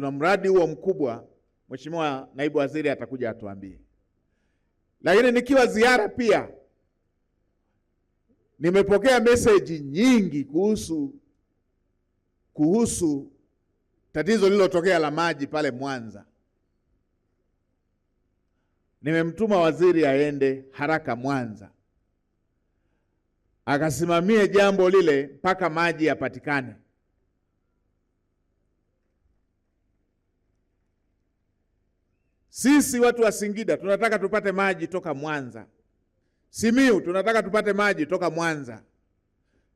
tuna mradi huo mkubwa. Mheshimiwa Naibu Waziri atakuja atuambie. Lakini nikiwa ziara pia nimepokea message nyingi kuhusu tatizo lililotokea la maji pale Mwanza. Nimemtuma waziri aende haraka Mwanza akasimamie jambo lile mpaka maji yapatikane. Sisi watu wa Singida tunataka tupate maji toka Mwanza. Simiyu tunataka tupate maji toka Mwanza.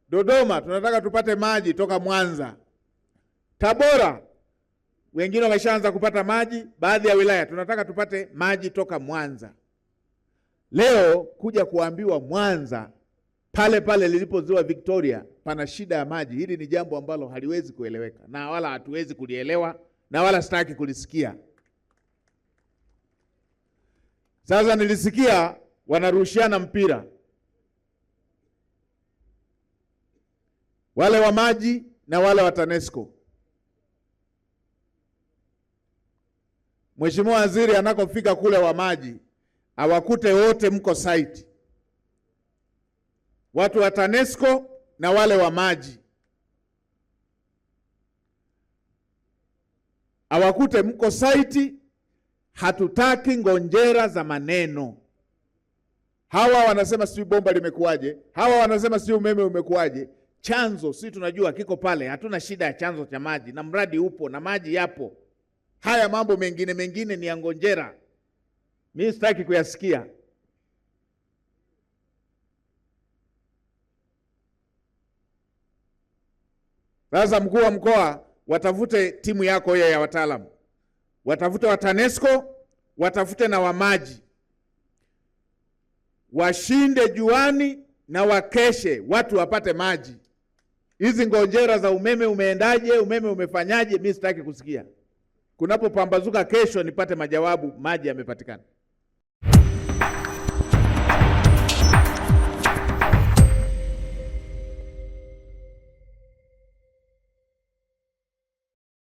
Dodoma tunataka tupate maji toka Mwanza. Tabora wengine wameshaanza kupata maji, baadhi ya wilaya tunataka tupate maji toka Mwanza. Leo kuja kuambiwa Mwanza pale pale lilipo ziwa Victoria pana shida ya maji, hili ni jambo ambalo haliwezi kueleweka na wala hatuwezi kulielewa na wala sitaki kulisikia. Sasa nilisikia wanarushiana mpira, wale wa maji na wale wa TANESCO. Mheshimiwa Waziri anakofika kule wa maji awakute wote mko site, watu wa TANESCO na wale wa maji, awakute mko site. Hatutaki ngonjera za maneno. Hawa wanasema sijui bomba limekuaje, hawa wanasema sijui umeme umekuaje. Chanzo sisi tunajua kiko pale, hatuna shida ya chanzo cha maji na mradi upo na maji yapo. Haya mambo mengine ni ya ngonjera, mimi sitaki kuyasikia. Sasa mkuu wa mkoa, watafute timu yako hiyo ya wataalamu, watafute wa TANESCO, watafute na wa maji, washinde juani na wakeshe, watu wapate maji. Hizi ngonjera za umeme umeendaje, umeme umefanyaje, mimi sitaki kusikia. Kunapopambazuka kesho nipate majawabu, maji yamepatikana.